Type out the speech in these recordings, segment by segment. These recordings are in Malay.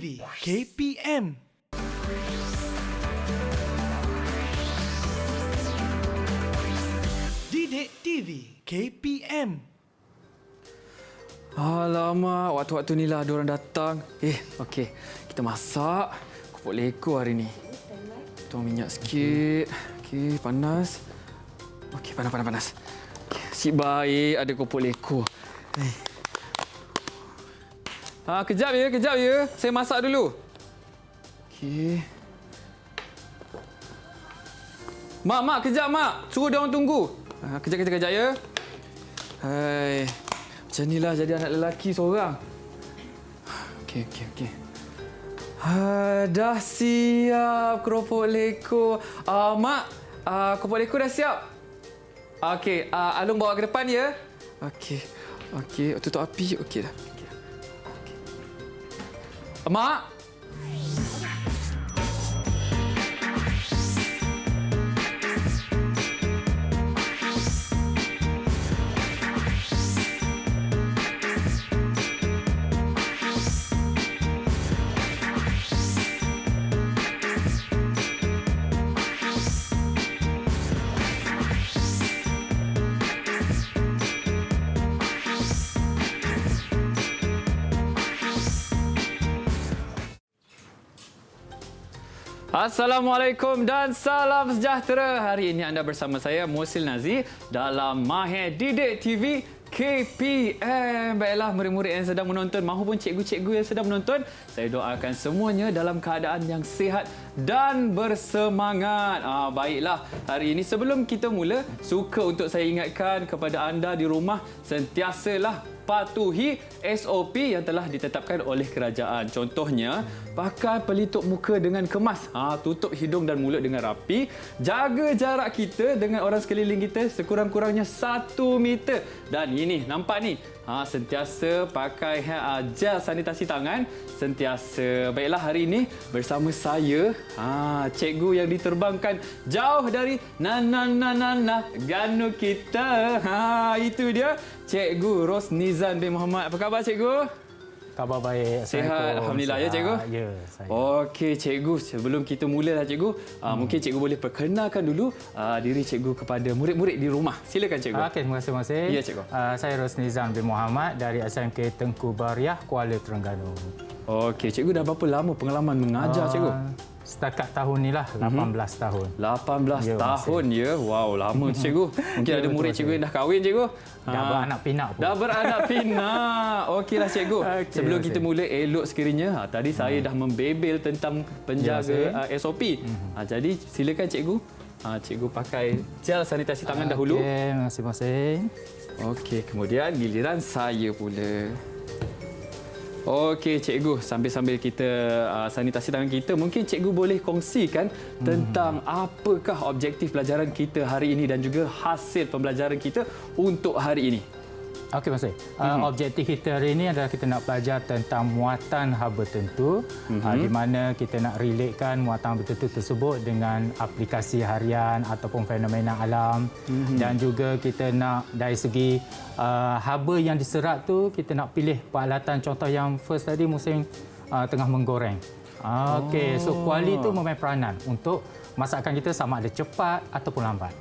TV KPM. Didik TV KPM. Alamak, waktu-waktu ni lah diorang datang. Okey. Kita masak kupat leko hari ni. Tuang minyak sikit. Okey, panas. Okey, panas. Okay, si baik ada kupat leko. Kejap ya. Saya masak dulu. Okey. Mak, kejap, Mak. Suruh dia orang tunggu. Kejap ya. Hai. Macam inilah jadi anak lelaki seorang. Okey. Dah siap keropok leko. Mak, keropok leko dah siap. Okey, Alung bawa ke depan ya. Okey, tutup api. Okey dah. Okay. Mak. Assalamualaikum dan salam sejahtera. Hari ini anda bersama saya, Musil Nazir, dalam Mahir Didik TV KPM. Baiklah, murid-murid yang sedang menonton maupun cikgu-cikgu yang sedang menonton, saya doakan semuanya dalam keadaan yang sihat dan bersemangat. Baiklah, hari ini sebelum kita mula, suka untuk saya ingatkan kepada anda di rumah, sentiasalah patuhi SOP yang telah ditetapkan oleh kerajaan. Contohnya, pakai pelitup muka dengan kemas, tutup hidung dan mulut dengan rapi, jaga jarak kita dengan orang sekeliling kita sekurang-kurangnya 1 meter. Dan ini, nampak ni, sentiasa pakai gel sanitasi tangan, sentiasa. Baiklah, hari ini bersama saya, cikgu yang diterbangkan jauh dari Ganu kita. Itu dia, Cikgu Rosnizan bin Muhammad. Apa khabar, Cikgu? Khabar baik. Sihat, alhamdulillah. Ya, Cikgu? Ya, saya. Okey, Cikgu. Sebelum kita mulalah, Cikgu, mungkin Cikgu boleh perkenalkan dulu diri Cikgu kepada murid-murid di rumah. Silakan, Cikgu. Okey, terima kasih, Masih. Ya, Cikgu. Saya Rosnizan bin Muhammad dari SMK Tengku Bariah, Kuala Terengganu. Okey, Cikgu dah berapa lama pengalaman mengajar, Cikgu? Setakat tahun ni lah, 18 tahun. 18 tahun ya. Wow, lama Cikgu. Mungkin ada murid Cikgu yang dah kahwin, Cikgu. Dah beranak pinak pun. Dah beranak pinak. Okeylah, Cikgu. Sebelum kita mula, elok sekiranya. Tadi saya dah membebel tentang penjaga SOP. Jadi silakan, Cikgu. Cikgu pakai gel sanitasi tangan dahulu. Okey, terima kasih, Masih. Okey, kemudian giliran saya pula. Okey, Cikgu, sambil-sambil kita sanitasi tangan kita, mungkin Cikgu boleh kongsikan tentang apakah objektif pelajaran kita hari ini dan juga hasil pembelajaran kita untuk hari ini. Okey, Masih. Objektif kita hari ini adalah kita nak belajar tentang muatan haba tentu, di mana kita nak relatekan muatan haba tentu tersebut dengan aplikasi harian ataupun fenomena alam, dan juga kita nak dari segi haba yang diserap tu, kita nak pilih peralatan. Contoh yang first tadi musim tengah menggoreng. Okey, so kuali tu memain peranan untuk masakan kita sama ada cepat ataupun lambat.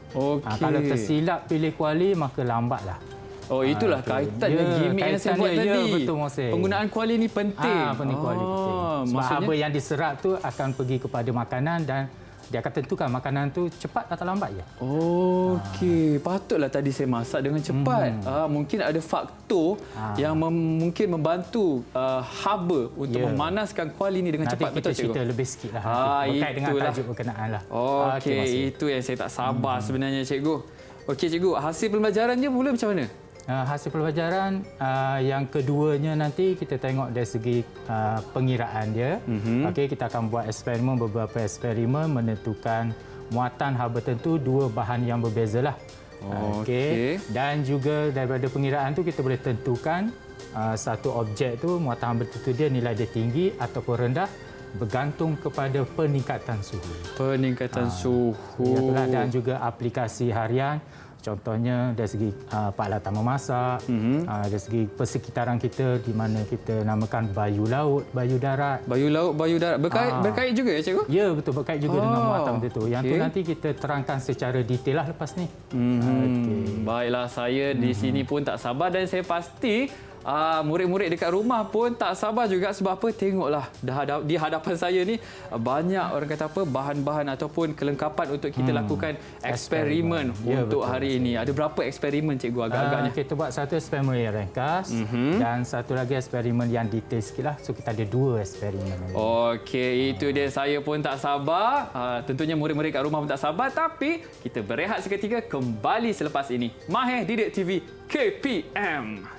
Kalau tersilap pilih kuali, maka lambatlah. Itulah kaitan dengan gimmick yang saya buat tadi. Ya, betul, Mohsin. Penggunaan kuali ni penting. Penting kuali penting. Sebab haba yang diserap tu akan pergi kepada makanan dan dia akan tentukan makanan tu cepat atau lambat je. Okey, patutlah tadi saya masak dengan cepat. Mungkin ada faktor yang mungkin membantu haba untuk memanaskan kuali ni dengan cepat. Nanti kita cerita lebih sikit lah. Berkait dengan tajuk berkenaan lah. Okey, itu yang saya tak sabar sebenarnya, Cikgu. Okey, Cikgu, hasil pembelajarannya mula macam mana? Hasil pelajaran yang keduanya nanti kita tengok dari segi pengiraan dia. Okey, kita akan buat eksperimen, beberapa eksperimen menentukan muatan haba tentu dua bahan yang berbezalah. Okey. Dan juga daripada pengiraan tu kita boleh tentukan satu objek tu muatan haba tentu dia nilai dia tinggi ataupun rendah bergantung kepada peningkatan suhu. Peningkatan suhu. Dan juga aplikasi harian. Contohnya dari segi peralatan memasak, dari segi persekitaran kita di mana kita namakan bayu laut, bayu darat. Bayu laut, bayu darat. Berkait juga ya, cikgu? Ya, betul. Berkait juga dengan muatan itu. Yang tu okey. nanti kita terangkan secara detail lah lepas ni. Baiklah, saya di sini pun tak sabar dan saya pasti murid-murid dekat rumah pun tak sabar juga sebab apa? Tengoklah di hadapan saya ni banyak orang kata apa bahan-bahan ataupun kelengkapan untuk kita lakukan eksperimen Ya, untuk betul, hari ini. Ada berapa eksperimen cikgu agak-agaknya? Kita buat satu eksperimen yang ringkas dan satu lagi eksperimen yang detail sikit lah. So kita ada 2 eksperimen. Okey, itu dia. Saya pun tak sabar. Tentunya murid-murid kat rumah pun tak sabar. Tapi kita berehat seketika, kembali selepas ini. Mahir Didik TV KPM.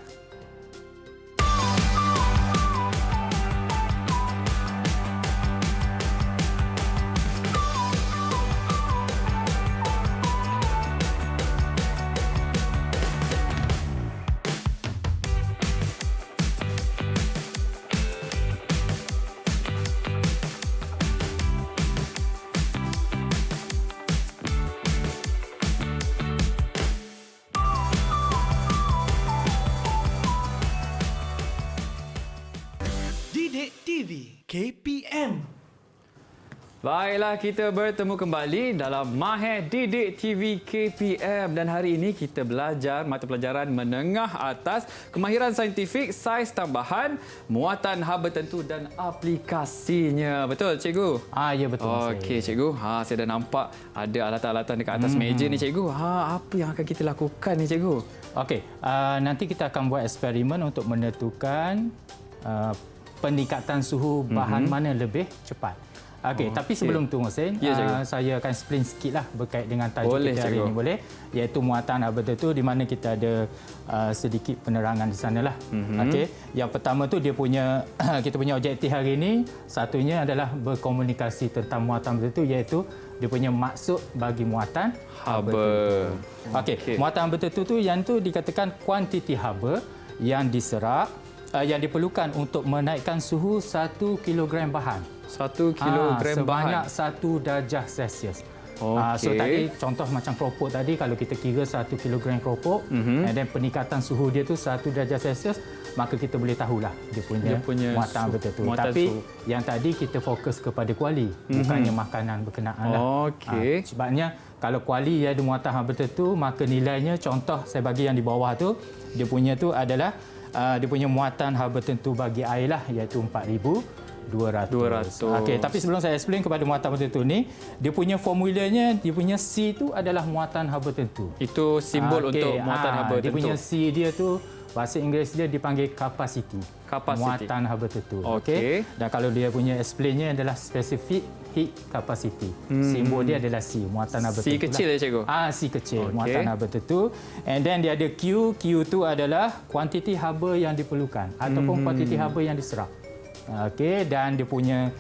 Didik TV KPM. Baiklah, kita bertemu kembali dalam Mahir Didik TV KPM dan hari ini kita belajar mata pelajaran menengah atas, kemahiran saintifik, saiz tambahan, muatan haba tentu dan aplikasinya. Betul, cikgu? Ya, betul. Okey, cikgu. Saya dah nampak ada alatan-alatan dekat atas meja ni, cikgu. Apa yang akan kita lakukan ni, cikgu? Okey, nanti kita akan buat eksperimen untuk menentukan peningkatan suhu bahan mana lebih cepat. Okey, tapi sebelum tu Mohsin, saya akan explain sikitlah berkait dengan tajuk kita hari ini, boleh? Iaitu muatan haba tentu, di mana kita ada sedikit penerangan di sanalah. Okey, yang pertama tu dia punya kita punya objektif hari ini, satunya adalah berkomunikasi tentang muatan tentu, iaitu dia punya maksud bagi muatan haba tentu. Okey, muatan haba tentu tu yang tu dikatakan kuantiti haba yang diserap yang diperlukan untuk menaikkan suhu 1 kilogram bahan. 1 kilogram sebanyak bahan. 1 darjah Celsius. Okey. So tadi contoh macam keropok tadi, kalau kita kira 1 kilogram keropok dan peningkatan suhu dia tu 1 darjah Celsius, maka kita boleh tahulah dia punya muatan betul. Tapi suhu. Yang tadi kita fokus kepada kuali, bukannya makanan berkenaan lah. Okey. Sebabnya kalau kuali ada muatan haba tertentu, maka nilainya, contoh saya bagi yang di bawah tu, dia punya tu adalah dia punya muatan haba tentu bagi air lah, iaitu 4,200. Okey, tapi sebelum saya explain kepada muatan haba tentu ni, dia punya formulanya, dia punya C tu adalah muatan haba tentu. Itu simbol untuk muatan haba tentu. Dia punya C dia tu, bahasa Inggeris dia dipanggil capacity. Muatan haba tentu. Okey. Dan kalau dia punya explainnya adalah specific heat capacity. Simbol dia adalah C, muatan haba tentu. C kecil ya, cikgu? C kecil, muatan haba tentu. And then dia ada Q. Q tu adalah kuantiti haba yang diperlukan ataupun kuantiti haba yang diserap. Okey, dan dia punya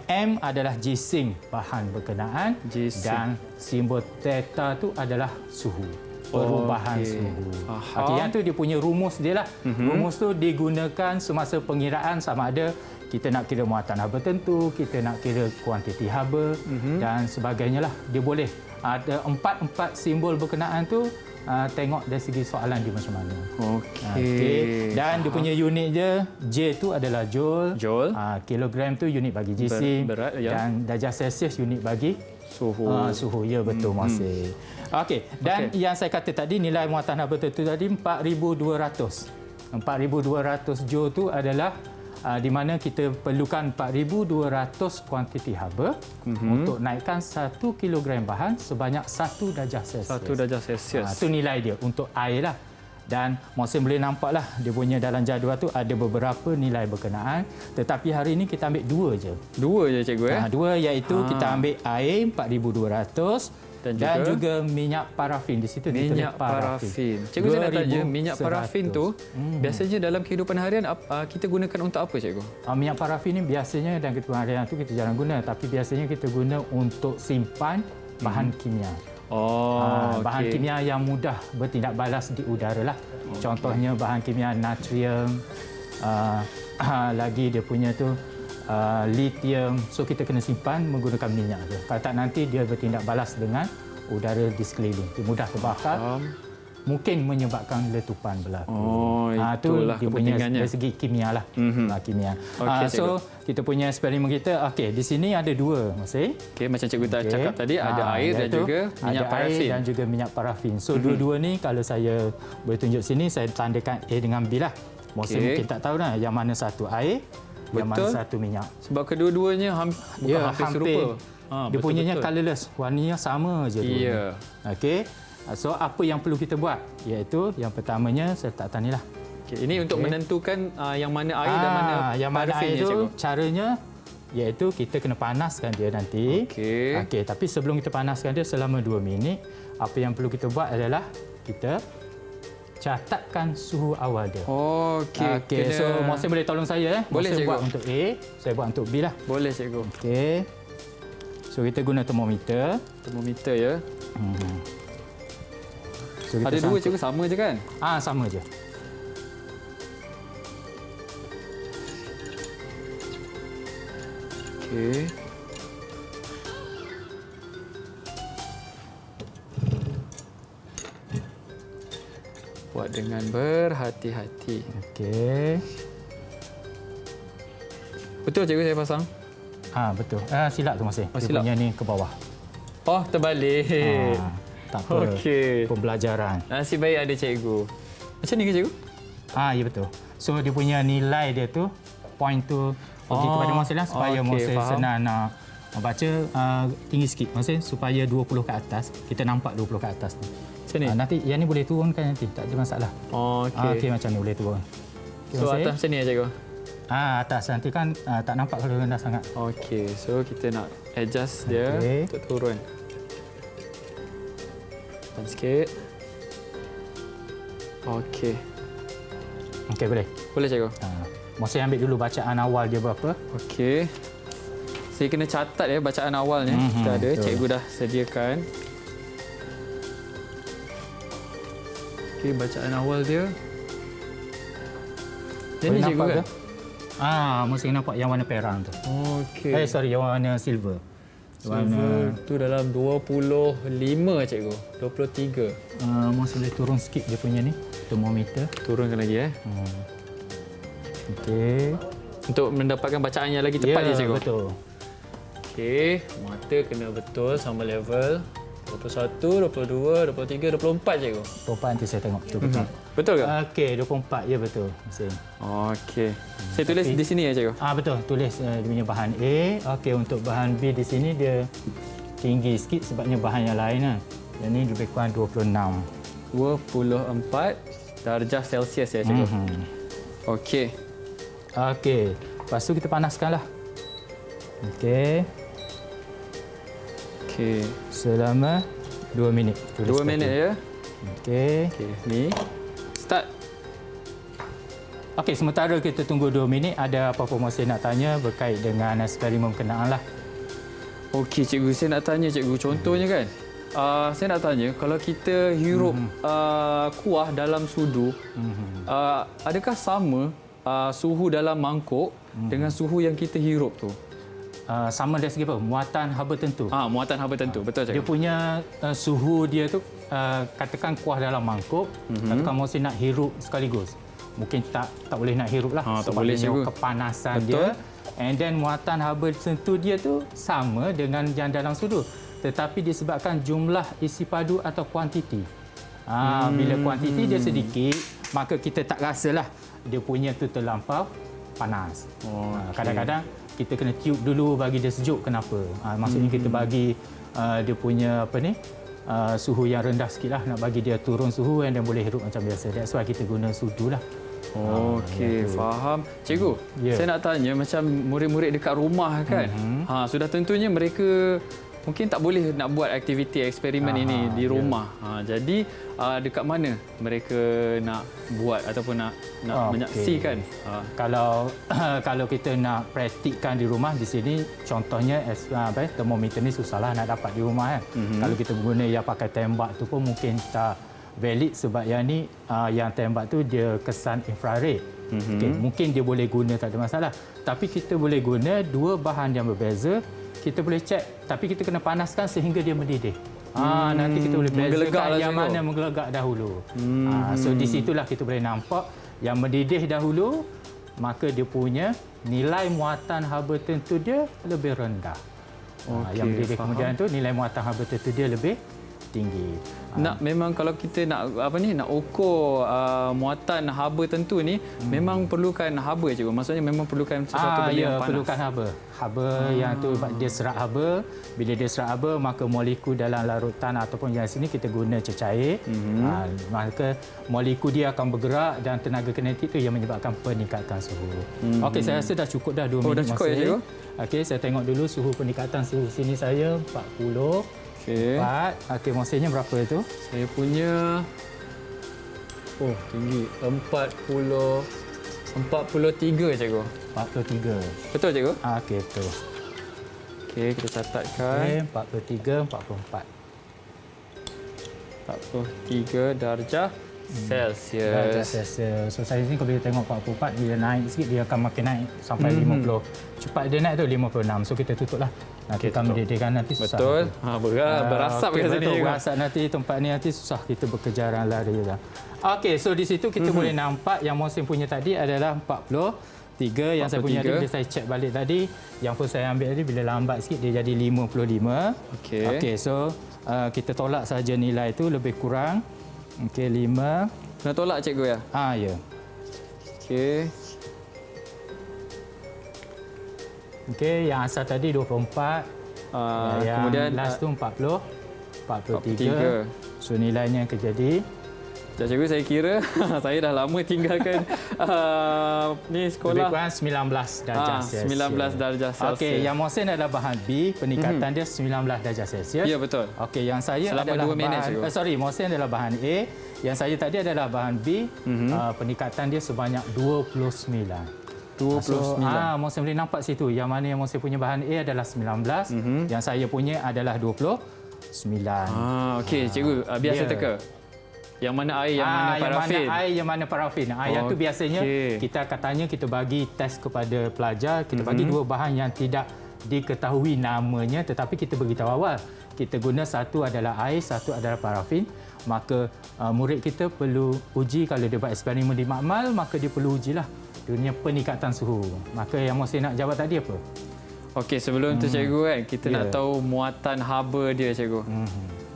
M adalah Gsing, bahan berkenaan, dan simbol theta tu adalah suhu. Perubahan suhu. Okey, yang tu dia punya rumus dia lah. Rumus tu digunakan semasa pengiraan, sama ada kita nak kira muatan haba tentu, kita nak kira kuantiti haba dan sebagainya lah. Dia boleh ada 4 simbol berkenaan tu, tengok dari segi soalan dia macam mana. Okey. Dan dia punya unit dia, J tu adalah joule. Kilogram tu unit bagi Gsing. Berat, ya. Dan darjah Celsius unit bagi suhu. Suhu, ya betul masih. Okey, dan yang saya kata tadi, nilai muatan haba tentu tadi 4,200. 4,200 joule tu adalah di mana kita perlukan 4,200 kuantiti haba untuk naikkan 1 kilogram bahan sebanyak 1 darjah Celsius. 1 darjah Celsius. Itu nilai dia untuk air lah. Dan Mohsin boleh nampaklah dia punya dalam jadual tu ada beberapa nilai berkenaan, tetapi hari ini kita ambil 2 je. 2 je, cikgu ya? 2, iaitu kita ambil air 4,200 dan juga minyak parafin. Di situ minyak parafin. Cikgu, saya nak tanya, minyak parafin tu biasanya dalam kehidupan harian kita gunakan untuk apa, cikgu? Minyak parafin ni biasanya dalam kehidupan harian tu kita jarang guna, tapi biasanya kita guna untuk simpan bahan kimia. Bahan kimia yang mudah bertindak balas di udara lah. Contohnya bahan kimia natrium, lagi dia punya tu lithium. So kita kena simpan menggunakan minyak tu. Kalau tak nanti dia bertindak balas dengan udara di sekeliling. Dia mudah terbakar. Mungkin menyebabkan letupan berlaku. Oh, itulah dia punya kepentingannya. dari segi kimia lah. Kimia. Okey, So, kita punya eksperimen kita, di sini ada dua, Masih. Okey, macam cikgu tak cakap tadi, ada air dan iaitu juga minyak ada parafin. air dan juga minyak parafin. So, dua-dua ni kalau saya boleh tunjuk sini, saya tandakan A dengan B lah. Mungkin tak tahu dah yang mana satu air, yang mana satu minyak. Sebab kedua-duanya bukan hampir serupa. Dia punyanya colourless, warnanya sama je tu. Ya. Okey. So apa yang perlu kita buat? Iaitu yang pertamanya saya letak atas ni lah. Okay, ini untuk menentukan yang mana air dan mana yang mana parafinnya, air tu cikgu. caranya iaitu kita kena panaskan dia nanti. Okey, tapi sebelum kita panaskan dia selama 2 minit, apa yang perlu kita buat adalah kita catatkan suhu awal dia. Okey. So Mohsin boleh tolong saya. Boleh, Mohsin cikgu. buat untuk A, saya buat untuk B lah. Boleh, cikgu. Okey. So kita guna termometer. Termometer ya. So, kita Ada dua, cikgu, sama je kan? Sama je. Okey. Buat dengan berhati-hati. Okey. Betul, cikgu, saya pasang? Betul. Silap tu Mohsin. Dia silap. punya ni ke bawah. Oh, terbalik. Tak apa. Okey. Pembelajaran. Nasib baik ada cikgu. Macam ni ke, cikgu? Ya betul. So dia punya nilai dia tu, point tu pergi kepada Mohsin lah supaya Mohsin faham. senang nak baca tinggi sikit Mohsin supaya 20 ke atas. Kita nampak 20 ke atas ni. Macam ni? Nanti yang ni boleh turunkan nanti, tak ada masalah. Okey. Okey macam ni boleh turun. So, atas macam ni ya, cikgu? Atas nanti kan tak nampak kalau rendah sangat. Okey. So, kita nak adjust dia untuk turun. Tekan sikit. Okey. Okey boleh. Boleh, cikgu? Mohsin ambil dulu bacaan awal dia berapa. Okey. Saya kena catat ya bacaan awalnya. Kita ada, betul. cikgu dah sediakan. Okey, bacaan awal dia. Yang ni, cikgu kan? Mohsin nampak yang warna perang tu. Okey. Sorry, yang warna silver. Silver tu dalam 25, cikgu. 23. Mohsin boleh turun sikit dia punya ni, termometer. Turunkan lagi Okey. Untuk mendapatkan bacaan yang lagi tepat je, cikgu. Betul. Okey, mata kena betul sama level. 21, 22, 23, 24, cikgu. 24 nanti saya tengok betul. Betul ke? Okey, 24 ya betul. Mohsin. Okey. Saya tulis di sini ya, cikgu. Betul, tulis dia punya bahan A. Okey, untuk bahan B di sini dia tinggi sikit sebabnya bahan yang lain lah. Yang ni lebih kurang 26. 24 darjah Celsius ya, cikgu. Okey. Okey. Lepas tu kita panaskanlah. Okey. Okey. Selama 2 minit. 2 minit ya. Okey. Okey, ni. Start. Okey, sementara kita tunggu 2 minit, ada apa-apa Mohsin nak tanya berkait dengan eksperimen berkenaan lah. Okey, cikgu, saya nak tanya, cikgu. Contohnya kan, saya nak tanya, kalau kita hirup kuah dalam sudu, adakah sama suhu dalam mangkuk dengan suhu yang kita hirup tu? Sama dari segi apa? Muatan haba tentu. Muatan haba tentu. Betul, Dia cikgu. punya suhu dia tu, katakan kuah dalam mangkuk, katakan Mohsin nak hirup sekaligus. Mungkin tak boleh nak hirup lah. Tak sebab boleh, dia cikgu. kepanasan Betul. dia. And then muatan haba tentu dia tu sama dengan yang dalam sudu. Tetapi disebabkan jumlah isi padu atau kuantiti. Bila kuantiti dia sedikit, maka kita tak rasalah dia punya tu terlampau panas. Kadang-kadang kita kena tiup dulu bagi dia sejuk. Kenapa? Maksudnya kita bagi dia punya suhu yang rendah sikit lah, nak bagi dia turun suhu dan boleh hirup macam biasa. That's why kita guna sudu lah. Okey, faham. Cikgu, saya nak tanya macam murid-murid dekat rumah kan. Sudah tentunya mereka mungkin tak boleh nak buat aktiviti eksperimen ini di rumah. Jadi dekat mana mereka nak buat ataupun nak menyaksikan? Kalau kita nak praktikkan di rumah di sini, contohnya termometer ni susahlah nak dapat di rumah kan. Kalau kita guna yang pakai tembak tu pun mungkin tak valid sebab yang ni yang tembak tu dia kesan infrared. Okay, mungkin dia boleh guna, tak ada masalah. Tapi kita boleh guna dua bahan yang berbeza. Kita boleh cek, tapi kita kena panaskan sehingga dia mendidih. Nanti kita boleh Menggelegak bezakan lah yang cikgu. mana menggelegak dahulu. So di situlah kita boleh nampak yang mendidih dahulu, maka dia punya nilai muatan haba tentu dia lebih rendah. Okey, Yang mendidih faham. kemudian tu nilai muatan haba tentu dia lebih tinggi. Nak memang kalau kita nak nak ukur muatan haba tentu ni memang perlukan haba cikgu. Maksudnya memang perlukan sesuatu benda yang panas. Perlukan haba. Haba yang tu dia serat haba. Bila dia serat haba, maka molekul dalam larutan ataupun yang sini kita guna cecair. Maka molekul dia akan bergerak dan tenaga kinetik tu yang menyebabkan peningkatan suhu. Okey, saya rasa dah cukup dah 2 minit dah cukup ya, cikgu? Okey, saya tengok dulu suhu peningkatan suhu sini saya 40. Okey. 4. Okey, mosenya berapa itu? Saya punya tinggi 43 cikgu. 43. Betul cikgu? Okey, betul. Okey, kita catatkan. Okey, 43, 44. 43 darjah Celsius. Darjah Celsius. So saya ni kalau kita tengok 44, bila naik sikit dia akan makin naik sampai 50. Cepat dia naik tu 56. So kita tutuplah. Nanti kita mendidihkan nanti susah. Betul. Berasap okey, kat sini. betul. Berasap nanti tempat ni nanti susah kita berkejaran lari lah. Okey, so di situ kita boleh nampak yang Mohsin punya tadi adalah 43. Yang saya punya 43. tadi bila saya check balik tadi, yang first saya ambil tadi bila lambat sikit dia jadi 55. Okey. Okey, so kita tolak saja nilai itu lebih kurang. Okey, 5. Kena tolak cikgu ya? Ya. Okey. Okey, yang asal tadi 24. Yang Kemudian last tu 40. 43. 43. So nilainya akan jadi Cikgu saya kira saya dah lama tinggalkan ni lebih sekolah. kurang 19 darjah Celsius. 19 darjah Celsius. Okey, yang Mohsin adalah bahan B, peningkatan dia 19 darjah Celsius. Ya, betul. Okey, yang saya Selama adalah 2 minit, bahan cikgu. Mohsin adalah bahan A. Yang saya tadi adalah bahan B. Peningkatan dia sebanyak 29. 29. Mohsin boleh nampak situ. Yang mana yang Mohsin punya bahan A adalah 19. Yang saya punya adalah 29. Okey, cikgu, biar saya teka. Yang mana air, yang mana parafin? Yang mana air, yang mana parafin. Yang tu biasanya Okey. kita akan tanya, kita bagi test kepada pelajar. Kita bagi dua bahan yang tidak diketahui namanya tetapi kita beritahu awal. Kita guna satu adalah air, satu adalah parafin. Maka murid kita perlu uji kalau dia buat eksperimen di makmal, maka dia perlu ujilah dunia peningkatan suhu. Maka yang Mohsin nak jawab tadi apa? Okey, sebelum tu cikgu kan, kita nak tahu muatan haba dia cikgu.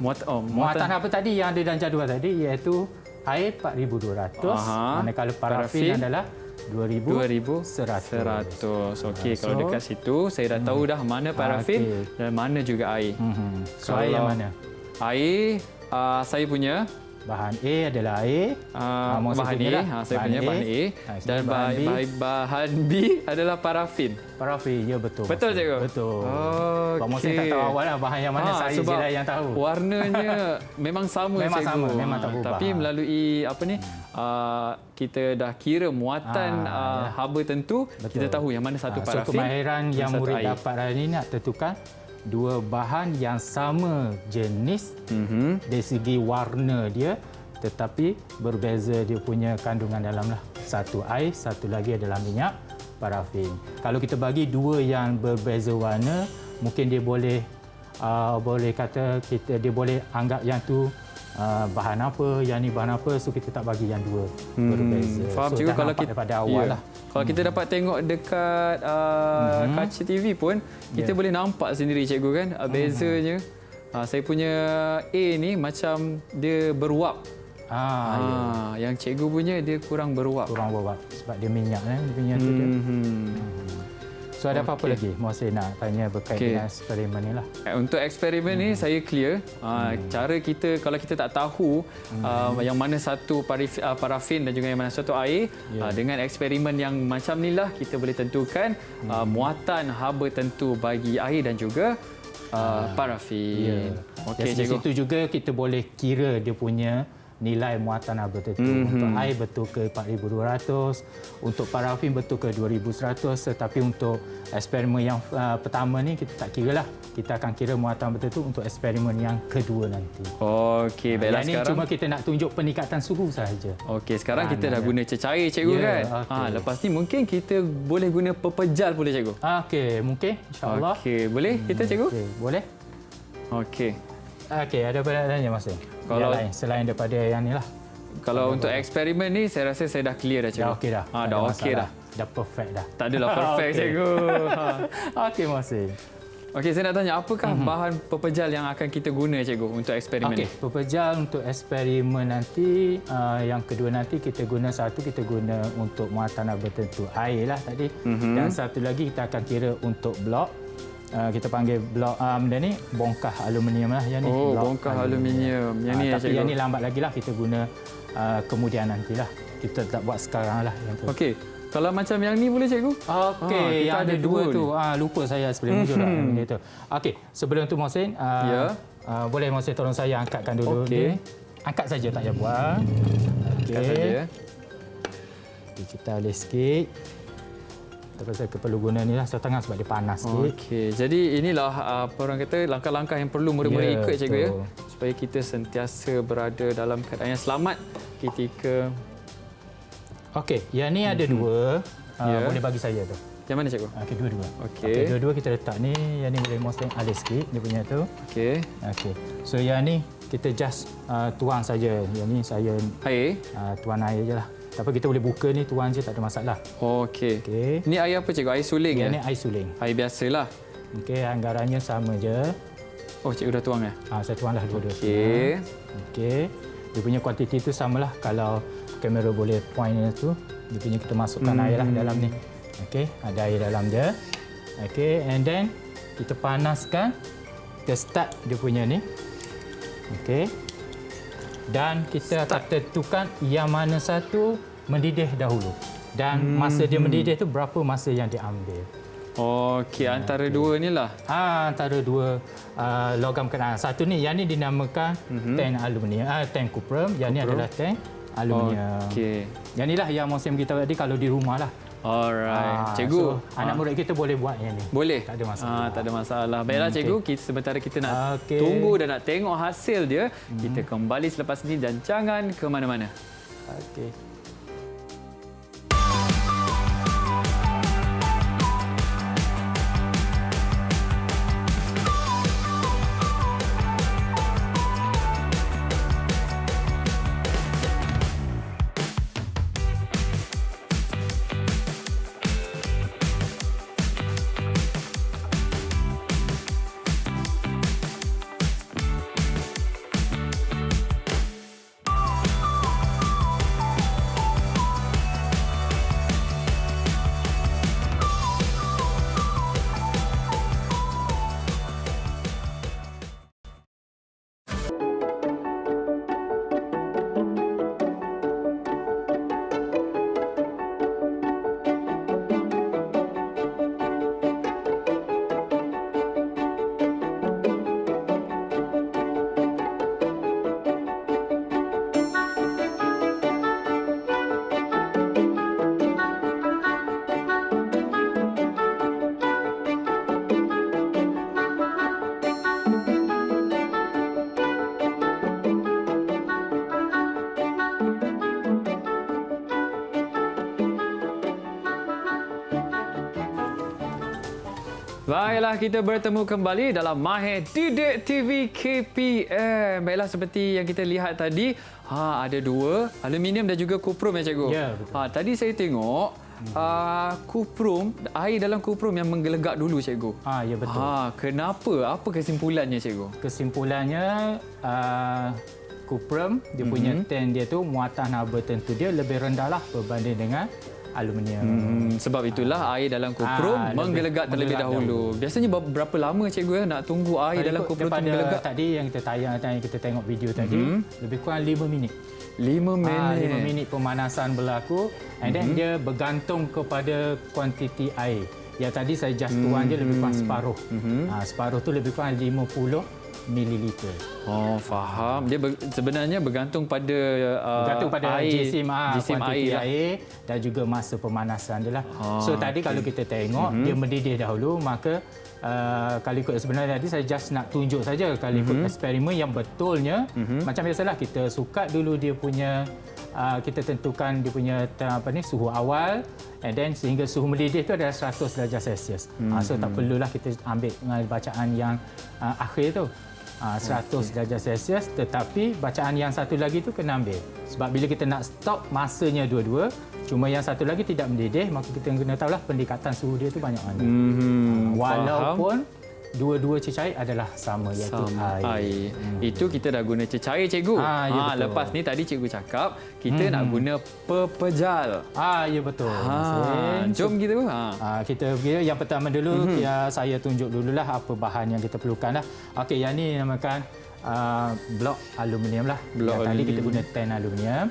Muatan haba tadi yang ada dalam jadual tadi iaitu air 4,200, manakala parafin adalah 2,100. Okey, kalau dekat situ saya dah tahu dah mana parafin dan mana juga air. So air yang mana? Air saya punya Bahan A adalah air. bahan A, saya punya bahan A dan bahan B adalah parafin. Parafin, ya betul. Betul cikgu? Betul. Pak Okey. Mohsin tak tahu awal lah bahan yang mana, saya je lah yang tahu. Warnanya memang sama Memang cikgu. sama, memang tak berubah. Tapi melalui kita dah kira muatan haba tentu, kita tahu yang mana satu So parafin. kemahiran yang satu murid air. dapat hari ini nak tentukan dua bahan yang sama jenis dari segi warna dia tetapi berbeza dia punya kandungan dalam lah. Satu air, satu lagi adalah minyak parafin. Kalau kita bagi dua yang berbeza warna, mungkin dia boleh kata dia boleh anggap yang tu bahan apa, yang ni bahan apa, so kita tak bagi yang dua berbeza. Faham So cikgu, dah kalau nampak kita daripada awal lah. Kalau kita dapat tengok dekat kaca TV pun, kita boleh nampak sendiri cikgu kan bezanya. Saya punya A ni macam dia beruap. Yang cikgu punya dia kurang beruap. Kurang beruap sebab dia minyak minyak tu dia. So ada apa-apa lagi Mohsin nak tanya berkait dengan eksperimen ni lah. Untuk eksperimen ni saya clear. Cara kita kalau kita tak tahu yang mana satu parafin dan juga yang mana satu air, dengan eksperimen yang macam ni lah kita boleh tentukan muatan haba tentu bagi air dan juga parafin. Okey, di situ juga kita boleh kira dia punya nilai muatan haba tentu. Untuk air betul ke 4,200, untuk parafin betul ke 2,100, tetapi untuk eksperimen yang pertama ni kita tak kira lah. Kita akan kira muatan haba tentu untuk eksperimen yang kedua nanti. Okey, baiklah sekarang. Ini cuma kita nak tunjuk peningkatan suhu sahaja. Okey, sekarang kita dah guna cecair cikgu kan? Lepas ni mungkin kita boleh guna pepejal boleh cikgu? Okey, mungkin insya-Allah. Okey, boleh kita cikgu? Okey, boleh. Okey. Okey, ada apa nak tanya Mas? Kalau- Yang lain selain daripada yang ni lah. Kalau untuk eksperimen ni, saya rasa saya dah clear dah, cikgu. Dah okey dah. Ha, Tak dah ada okey dah. masalah. Dah perfect dah. Tak adalah perfect, Okey. cikgu. Ha. Okey Mas. Okey, saya nak tanya, apakah bahan pepejal yang akan kita guna, cikgu, untuk eksperimen Okey, ni? pepejal untuk eksperimen nanti, yang kedua nanti kita guna untuk muatan bertentu air lah tadi. Dan satu lagi kita akan kira untuk blok. Kita panggil blok benda ni bongkah aluminium lah yang ni. Oh, blok bongkah aluminium. Yang ni ya, tapi cikgu. yang ni lambat lagi lah kita guna kemudian nantilah. Kita tak buat sekarang lah yang tu. Okey, kalau macam yang ni boleh, cikgu? Okey, kita yang ada ada dua dua tu. Lupa saya sebelum muncul yang benda tu. Okey, sebelum tu Mohsin, Ya. boleh Mohsin tolong saya angkatkan dulu Okey. ni. Angkat saja tak payah buang. Okey. Angkat saja. Okey, kita alih sikit. Tapi saya perlu guna ni lah setengah sebab dia panas sikit. Okey, jadi inilah apa orang kata langkah-langkah yang perlu murid-murid Ya, ikut, cikgu, ya. betul. Supaya kita sentiasa berada dalam keadaan yang selamat ketika... Okey, yang ni ada dua. Ya. Boleh bagi saya tu. Yang mana, cikgu? Okey, dua-dua. Okey. Dua-dua kita letak ni. Yang ni boleh Mohsin alih sikit dia punya tu. Okey. Okey. So yang ni kita just tuang saja. Yang ni saya Air. tuang air je lah. Tapi kita boleh buka ni tuang je tak ada masalah. Okey. Okey. Ni air apa, cikgu? Air suling, Yang ya? ni air suling. Air biasalah. Okey, anggarannya sama je. Oh, cikgu dah tuang, ya? Saya tuanglah dua-dua. Okey. Okey. Dia punya kuantiti tu samalah kalau kamera boleh point tu. Dia punya kita masukkan air lah dalam ni. Okey, ada air dalam dia. Okey, and then kita panaskan. Kita start dia punya ni. Okey. Dan kita akan tentukan yang mana satu mendidih dahulu. Dan masa dia mendidih tu berapa masa yang diambil. Okey, antara dua ni lah. Antara dua logam kenaan. Satu ni, yang ni dinamakan tank aluminium, tank kuprum. Yang ni adalah tank aluminium. Okey. Yang inilah yang Mohsin beritahu tadi kalau di rumah lah. Alright. Cikgu. So, anak murid kita boleh buat yang ni. Boleh? Tak ada masalah. Tak ada masalah. Baiklah, cikgu. Sementara kita nak tunggu dan nak tengok hasil dia, kita kembali selepas ini dan jangan ke mana-mana. Okey. Baiklah, kita bertemu kembali dalam Mahir Didik TV KPM. Baiklah, seperti yang kita lihat tadi, ada dua, aluminium dan juga kuprum, ya, cikgu? Ya, betul. Tadi saya tengok kuprum, air dalam kuprum yang menggelegak dulu, cikgu. Ya betul. Kenapa? Apa kesimpulannya, cikgu? Kesimpulannya kuprum dia punya tank dia tu muatan haba tentu dia lebih rendah lah berbanding dengan aluminium. Sebab itulah air dalam kuprum menggelegak terlebih dahulu. Biasanya berapa lama, cikgu, nak tunggu air dalam kuprum tu menggelegak? Tadi yang kita kita tengok video tadi, lebih kurang 5 minit. 5 minit. 5 minit pemanasan berlaku, and then dia bergantung kepada kuantiti air. Yang tadi saya just tuang je lebih kurang separuh. Separuh tu lebih kurang 50 mililiter. Oh, faham. Dia sebenarnya bergantung pada Bergantung pada air, jisim kuantiti air, air dan juga masa pemanasan dia lah. So tadi kalau kita tengok dia mendidih dahulu, maka kalau ikut sebenarnya tadi saya just nak tunjuk saja kalau ikut eksperimen yang betulnya macam biasalah kita sukat dulu dia punya kita tentukan dia punya suhu awal, and then sehingga suhu mendidih itu adalah 100 darjah Celsius. So tak perlulah kita ambil bacaan yang akhir tu. 100 darjah Celsius, tetapi bacaan yang satu lagi tu kena ambil. Sebab bila kita nak stop masanya dua-dua, cuma yang satu lagi tidak mendidih, maka kita kena tahulah pendekatan suhu dia tu banyak mana. Walaupun dua-dua cecair adalah sama, iaitu air. Itu kita dah guna cecair, cikgu. Ya, Lepas ni tadi cikgu cakap kita nak guna pepejal. Ya betul. Jom kita kita pergi yang pertama dulu. Saya tunjuk dululah apa bahan yang kita perlukan lah. Okey, yang ni namakan blok aluminium lah. Yang tadi kita guna tin aluminium.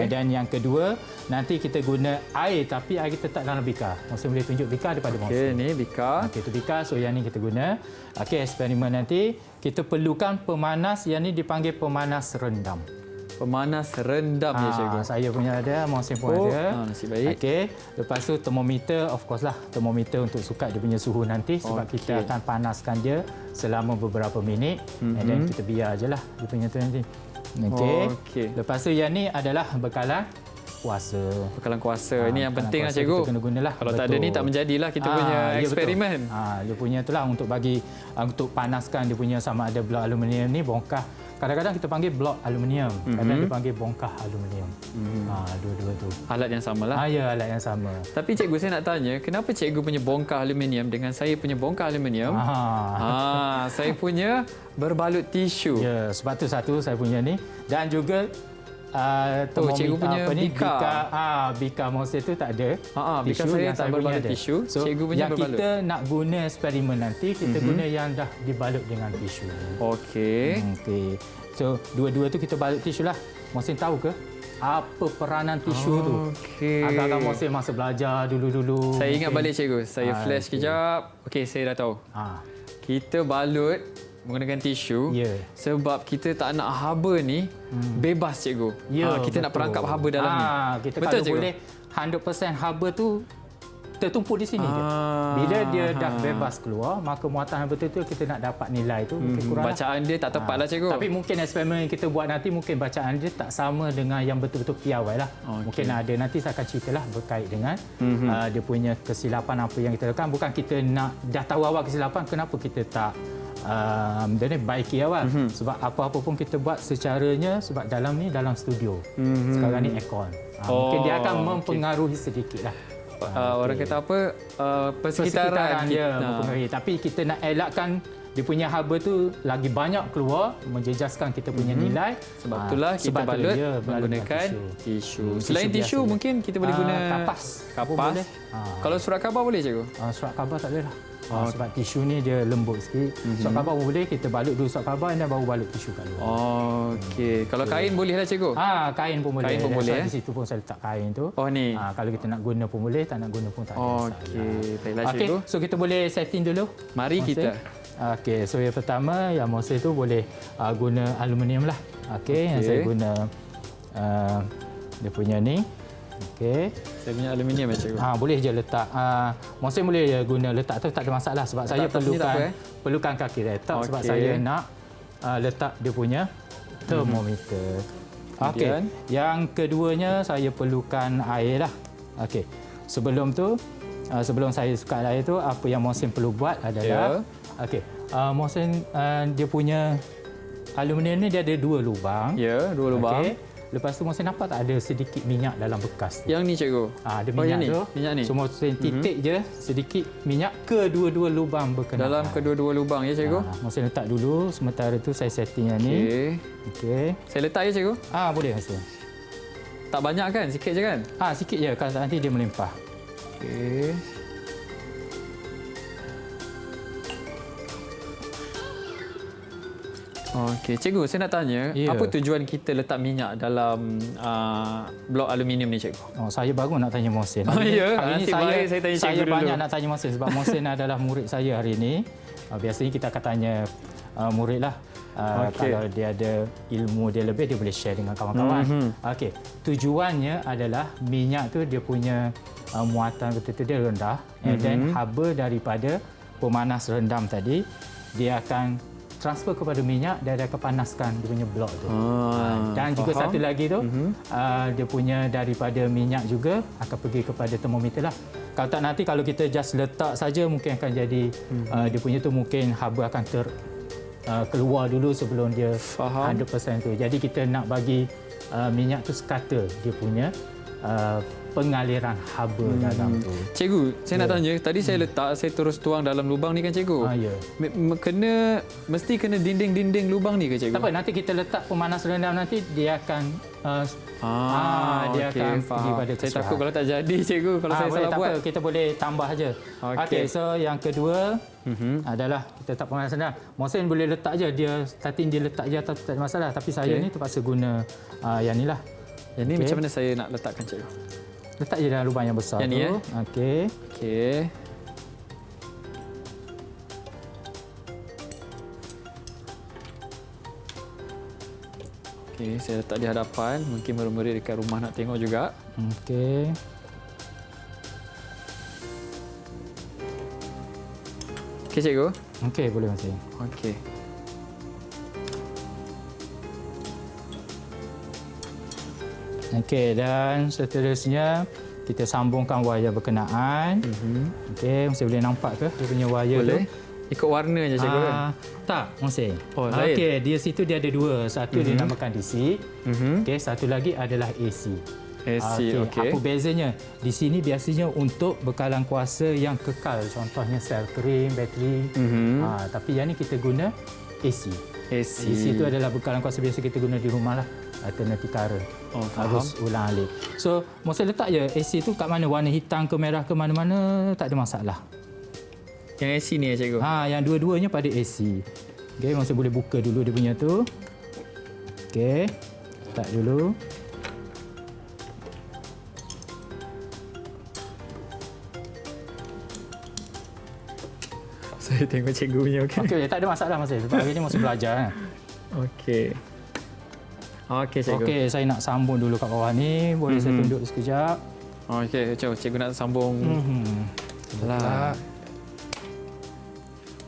Dan yang kedua nanti kita guna air, tapi air kita tak dalam bikar. Maksud boleh tunjuk bikar daripada Okey, ni bikar. Okey, itu bikar. So yang ni kita guna. Okey, eksperimen nanti kita perlukan pemanas, yang ni dipanggil pemanas rendam. Pemanas rendam ya cikgu. Saya punya ada, Mohsin pun ada. Nasib baik. Okey. Lepas tu termometer, of course lah. Termometer untuk sukat dia punya suhu nanti, sebab kita akan panaskan dia selama beberapa minit. And then kita biar je lah dia punya tu nanti. Okey. Lepas tu yang ni adalah bekalan kuasa. Bekalan kuasa. Ini yang penting lah cikgu. Kita kena gunalah. Kalau tak ada ni tak menjadilah kita punya eksperimen. Dia punya itulah untuk bagi untuk panaskan dia punya, sama ada blok aluminium ni bongkah. Kadang-kadang kita panggil blok aluminium, kadang dipanggil bongkah aluminium. Dua-dua tu. Alat yang samalah. Ya, alat yang sama. Tapi cikgu, saya nak tanya, kenapa cikgu punya bongkah aluminium dengan saya punya bongkah aluminium? Saya punya berbalut tisu. Ya, sebab tu satu saya punya ni, dan juga cikgu punya bikar. Bikar Mohsin tu tak ada. Bikar saya tak berbalut tisu. So, cikgu punya yang berbalut. kita nak guna eksperimen nanti, kita guna yang dah dibalut dengan tisu. Okey. So, dua-dua tu kita balut tisu lah. Mohsin tahu ke apa peranan tisu tu? Agak-agak Mohsin masa belajar dulu-dulu. Saya ingat balik cikgu. Saya flash kejap. Okey, saya dah tahu. Kita balut menggunakan tisu sebab kita tak nak haba ni bebas cikgu. Kita nak perangkap haba dalam ni. Kita betul kalau cikgu? Boleh 100% haba tu tertumpuk di sini je. Bila dia dah bebas keluar, maka muatan haba tu kita nak dapat nilai tu mungkin kurang. Bacaan dia tak tepat lah cikgu. Tapi mungkin eksperimen yang kita buat nanti mungkin bacaan dia tak sama dengan yang betul-betul piawai lah. Mungkin ada, nanti saya akan ceritalah berkait dengan dia punya kesilapan apa yang kita lakukan. Bukan kita nak dah tahu awal kesilapan, kenapa kita tak baiki awal. Sebab apa-apa pun kita buat secaranya, sebab dalam ni dalam studio. Sekarang ni aircon. Mungkin dia akan mempengaruhi sedikit lah. Orang kata apa, persekitaran dia mempengaruhi. Tapi kita nak elakkan dia punya haba tu lagi banyak keluar, menjejaskan kita punya nilai. Sebab itulah kita balut menggunakan tisu. Selain tisu mungkin kita boleh guna kapas. Boleh. Kalau surat khabar boleh cikgu? Surat khabar tak boleh lah. Sebab tisu ni dia lembut sikit. Surat khabar pun boleh, kita balut dulu surat khabar dan baru balut tisu kat luar. Okey. Kalau kain boleh lah cikgu? Kain pun boleh. Kain pun boleh. Di situ pun saya letak kain tu. Ni. Kalau kita nak guna pun boleh, tak nak guna pun tak ada masalah. Baiklah cikgu. So kita boleh setting dulu. Mari kita. Okey, so yang pertama yang Mohsin tu boleh guna aluminium lah. Okey, yang saya guna dia punya ni. Okey. Saya punya aluminium ya cikgu. Boleh je letak. Mohsin boleh je guna letak tu, tak ada masalah sebab letak saya perlukan kaki retak sebab saya nak letak dia punya termometer. Okey. Yang keduanya saya perlukan air lah. Okey. Sebelum tu sebelum saya sukat air tu, apa yang Mohsin perlu buat adalah okey. Mohsin dia punya aluminium ni dia ada dua lubang. Ya, dua lubang. Okay. Lepas tu Mohsin nampak tak ada sedikit minyak dalam bekas tu? Yang ni cikgu. Ada minyak tu. Minyak ni. So Mohsin titik je sedikit minyak kedua-dua lubang berkenaan. Dalam kedua-dua lubang ya cikgu. Mohsin letak dulu, sementara tu saya setting yang ni. Okey. Saya letak ya cikgu? Boleh Mohsin. Tak banyak kan? Sikit je kan? Sikit je, kalau nanti dia melimpah. Okey. Okey, cikgu, saya nak tanya, apa tujuan kita letak minyak dalam blok aluminium ni, cikgu? Saya baru nak tanya Mohsin. Hari ini saya tanya cikgu dulu. Banyak nak tanya Mohsin sebab Mohsin adalah murid saya hari ini. Biasanya kita akan tanya murid lah. Kalau dia ada ilmu dia lebih, dia boleh share dengan kawan-kawan. Okey, tujuannya adalah minyak tu dia punya muatan betul-betul dia rendah. And then haba daripada pemanas rendam tadi, dia akan transfer kepada minyak dan dia akan panaskan dia punya blok tu. Dan juga satu lagi tu, dia punya daripada minyak juga akan pergi kepada termometer lah. Kalau tak nanti kalau kita just letak saja mungkin akan jadi dia punya tu mungkin haba akan keluar dulu sebelum dia Faham. 100% tu. Jadi kita nak bagi minyak tu sekata dia punya pengaliran haba dalam tu. Cikgu, saya nak tanya, tadi saya letak, saya terus tuang dalam lubang ni kan cikgu? Ya. Mesti kena dinding-dinding lubang ni ke cikgu? Tak apa, nanti kita letak pemanas rendam nanti dia akan dia okey, akan faham. pergi pada Saya takut kalau tak jadi cikgu, kalau saya boleh, salah tak buat. apa, kita boleh tambah aja. Okey. Okey, so yang kedua adalah kita letak pemanas rendam. Mohsin boleh letak je, dia starting dia letak je atau tak ada masalah, tapi saya Okey. ni terpaksa guna yang ni lah. Yang ni Okey. macam mana saya nak letakkan cikgu? Letak je dalam lubang yang besar Yang tu. ni, Okey. Okey. Okey, saya letak di hadapan. Mungkin murid-murid dekat rumah nak tengok juga. Okey. Okey cikgu. Okey, boleh Mohsin. Okey. Okey, dan seterusnya kita sambungkan wayar berkenaan. Okey, Mohsin boleh nampak ke dia punya wayar Boleh. tu? Ikut warna je cikgu kan? Tak, Mohsin. Oh, lain. Okey, di situ dia ada dua. Satu dinamakan DC. Mhm. Okey, satu lagi adalah AC. AC, okey. Apa bezanya? Di sini biasanya untuk bekalan kuasa yang kekal. Contohnya sel kering, bateri. Tapi yang ni kita guna AC. AC. Di situ adalah bekalan kuasa biasa kita guna di rumah lah. Alternative current. Oh, faham. Harus ulang alik. So, Mohsin letak je AC tu kat mana? Warna hitam ke merah ke mana-mana, tak ada masalah. Yang AC ni ya cikgu? Yang dua-duanya pada AC. Okey, Mohsin boleh buka dulu dia punya tu. Okey. Letak dulu. Saya tengok cikgu punya okey. Okey, tak ada masalah Mohsin sebab hari ni masih belajar kan. Okey. Okey cikgu. Okey, saya nak sambung dulu kat bawah ni. Boleh saya tunduk sekejap. Okey, cikgu nak sambung. Lah.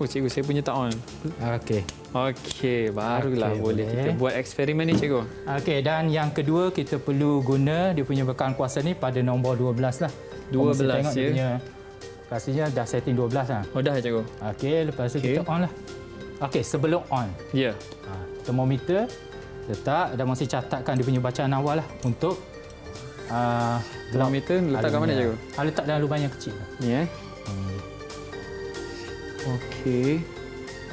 Oh cikgu, saya punya tak on. Okey. Okey, barulah Okey, boleh boleh. kita buat eksperimen ni cikgu. Okey, dan yang kedua kita perlu guna dia punya bekalan kuasa ni pada nombor 12 lah. 12 tengok dia ya. punya pastinya dah setting 12 lah. Oh dah cikgu. Okey, lepas tu Okey. kita on lah. Okey, sebelum on, Ya. termometer letak dan mesti catatkan dia punya bacaan awal lah untuk Termometer letak kat mana cikgu? Letak dalam lubang yang kecil. Ni Okey.